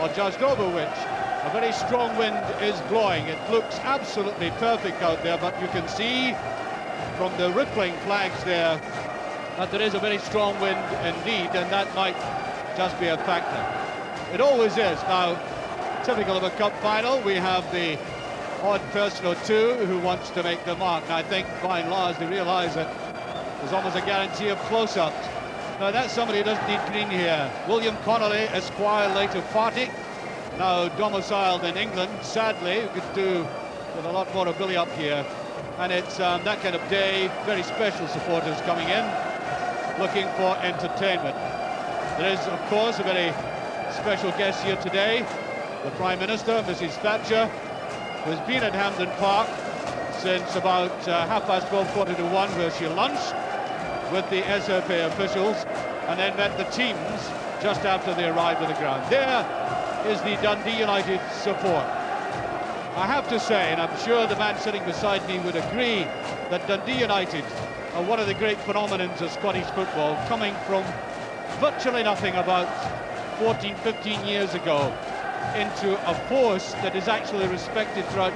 or just over which a very strong wind is blowing. It looks absolutely perfect out there, but you can see from the rippling flags there that there is a very strong wind indeed, and that might just be a factor. It always is. Now, typical of a cup final, we have the odd person or two who wants to make the mark. And I think, by and large, they realise that there's almost a guarantee of close-ups. Now, that's somebody who doesn't need green here. William Connolly, Esquire, later Farty, now domiciled in England, sadly, who could do with a lot more ability up here. And it's that kind of day, very special supporters coming in, looking for entertainment. There is, of course, a very special guest here today, the Prime Minister, Mrs. Thatcher, who's been at Hampden Park since about 12:30, quarter to 1, where she lunched with the SFA officials and then met the teams just after they arrived at the ground. There is the Dundee United support. I have to say, and I'm sure the man sitting beside me would agree, that Dundee United are one of the great phenomenons of Scottish football, coming from virtually nothing about 14, 15 years ago into a force that is actually respected throughout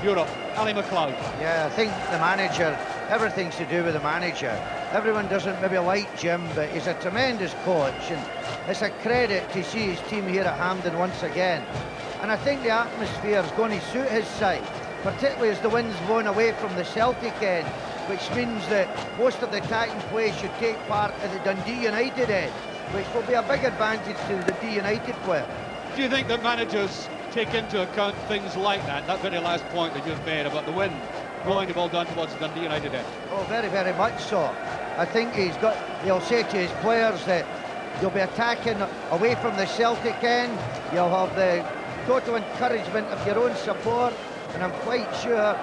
Europe. Ali McLeod. Yeah, I think the manager, everything's to do with the manager. Everyone doesn't maybe like Jim, but he's a tremendous coach, and it's a credit to see his team here at Hampden once again. And I think the atmosphere is going to suit his side, particularly as the wind's blowing away from the Celtic end, which means that most of the attacking play should take part in the Dundee United end, which will be a big advantage to the Dundee United player. Do you think that managers take into account things like that very last point that you've made about the wind blowing the ball down towards the Dundee United end? Oh, very, very much so. I think he'll say to his players that you'll be attacking away from the Celtic end, you'll have the total encouragement of your own support, and I'm quite sure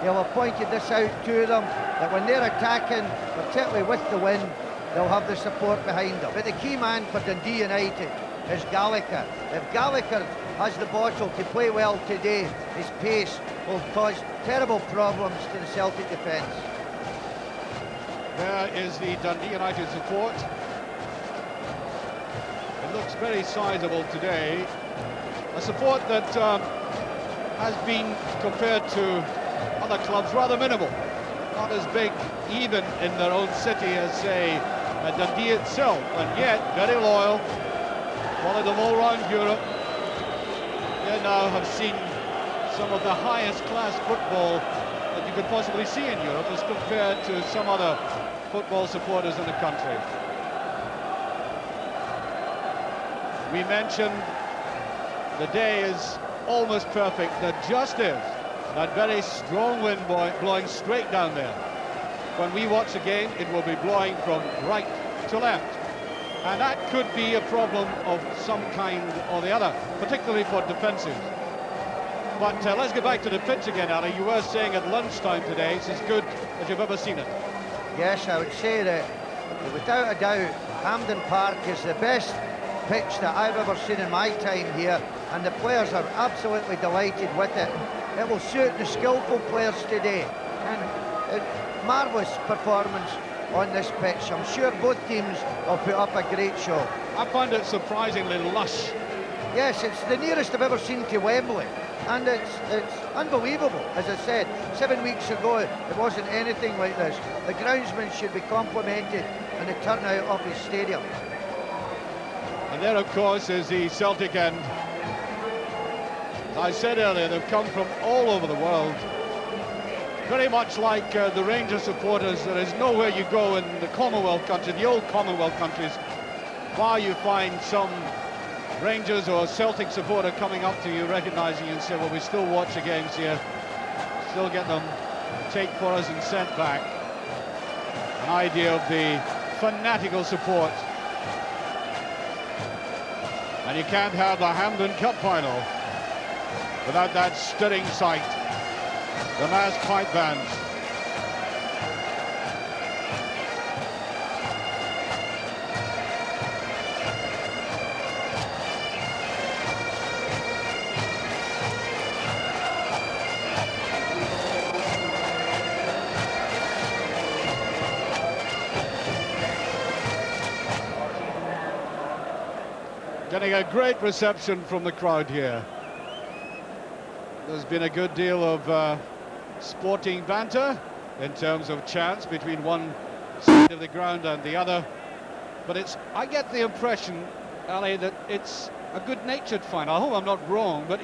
he'll have pointed this out to them, that when they're attacking, particularly with the wind, they'll have the support behind them. But the key man for Dundee United is Gallagher. If Gallagher has the bottle to play well today, his pace will cause terrible problems to the Celtic defence. There is the Dundee United support. It looks very sizable today. A support that has been, compared to other clubs, rather minimal. Not as big, even in their own city, as, say, Dundee itself, and yet very loyal. Followed them all around Europe. They now have seen some of the highest class football that you could possibly see in Europe as compared to some other football supporters in the country. We mentioned the day is almost perfect. There just is that very strong wind blowing straight down there. When we watch again, it will be blowing from right to left. And that could be a problem of some kind or the other, particularly for defensive. But let's get back to the pitch again, Ali. You were saying at lunchtime today it's as good as you've ever seen it. Yes, I would say that, without a doubt, Hampden Park is the best pitch that I've ever seen in my time here, and the players are absolutely delighted with it. It will suit the skillful players today, and a marvellous performance on this pitch. I'm sure both teams will put up a great show. I find it surprisingly lush. Yes, it's the nearest I've ever seen to Wembley, and it's unbelievable. As I said, 7 weeks ago it wasn't anything like this. The groundsman should be complimented on the turnout of his stadium. And there, of course, is the Celtic end. As I said earlier, they've come from all over the world. Very much like the Rangers supporters, there is nowhere you go in the Commonwealth country, the old Commonwealth countries, while you find some Rangers or Celtic supporter coming up to you, recognising you and say, well, we still watch the games here, still get them take for us and sent back. An idea of the fanatical support. And you can't have the Hampden Cup final without that stirring sight. The mass pipe bands. Getting a great reception from the crowd here. There's been a good deal of sporting banter in terms of chants between one side of the ground and the other. But I get the impression, Ali, that it's a good-natured final. I hope I'm not wrong, but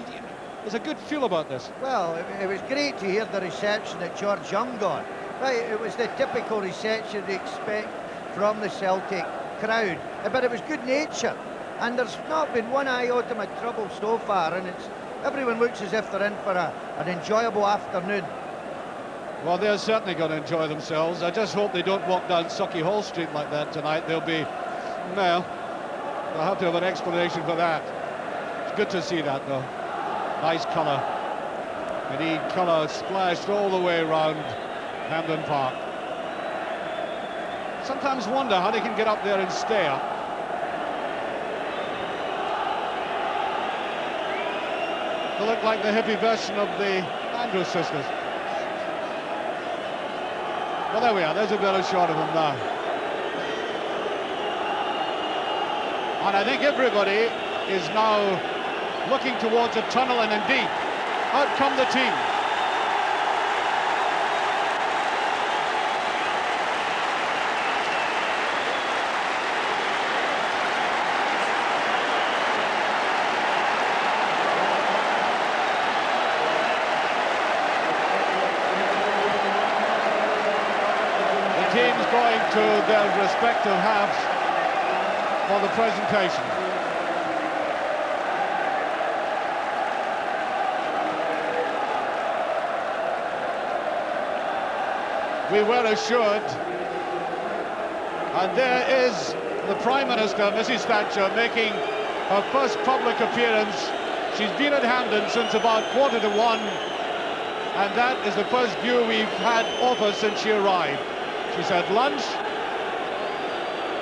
there's a good feel about this. Well, it was great to hear the reception that George Young got. Right, it was the typical reception you expect from the Celtic crowd, but it was good nature, and there's not been one iota of trouble so far, and everyone looks as if they're in for an enjoyable afternoon. Well, they're certainly going to enjoy themselves. I just hope they don't walk down Sucky Hall Street like that tonight. They'll have to have an explanation for that. It's good to see that, though. Nice colour. We need colour splashed all the way around Hampden Park. Sometimes wonder how they can get up there and stay up. They look like the hippie version of the Andrews sisters. Well, there we are. There's a better shot of them now. And I think everybody is now looking towards a tunnel, and indeed, out come the team. Teams going to their respective halves for the presentation. We were assured, and there is the Prime Minister, Mrs. Thatcher, making her first public appearance. She's been at Hampden since about 1:15, and that is the first view we've had of her since she arrived. She's had lunch,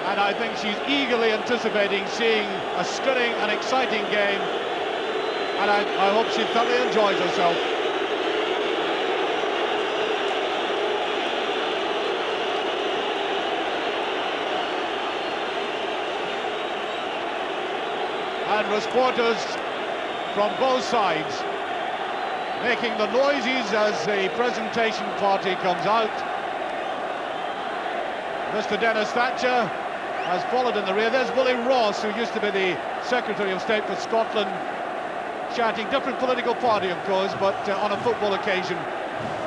and I think she's eagerly anticipating seeing a stirring and exciting game, and I hope she thoroughly enjoys herself. And supporters from both sides making the noises as the presentation party comes out. Mr. Dennis Thatcher has followed in the rear. There's William Ross, who used to be the Secretary of State for Scotland, chanting different political party, of course, but on a football occasion,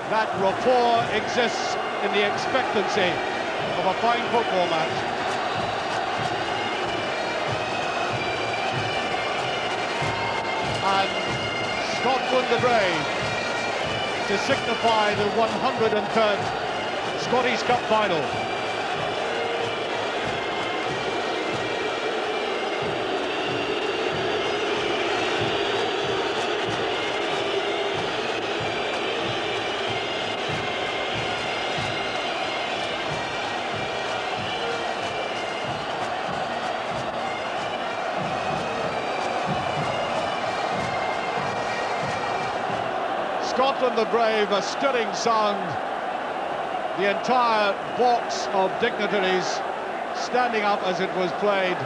that rapport exists in the expectancy of a fine football match. And Scotland the Brave, to signify the 103rd Scottish Cup final. Scotland the Brave, a stirring sound. The entire box of dignitaries standing up as it was played.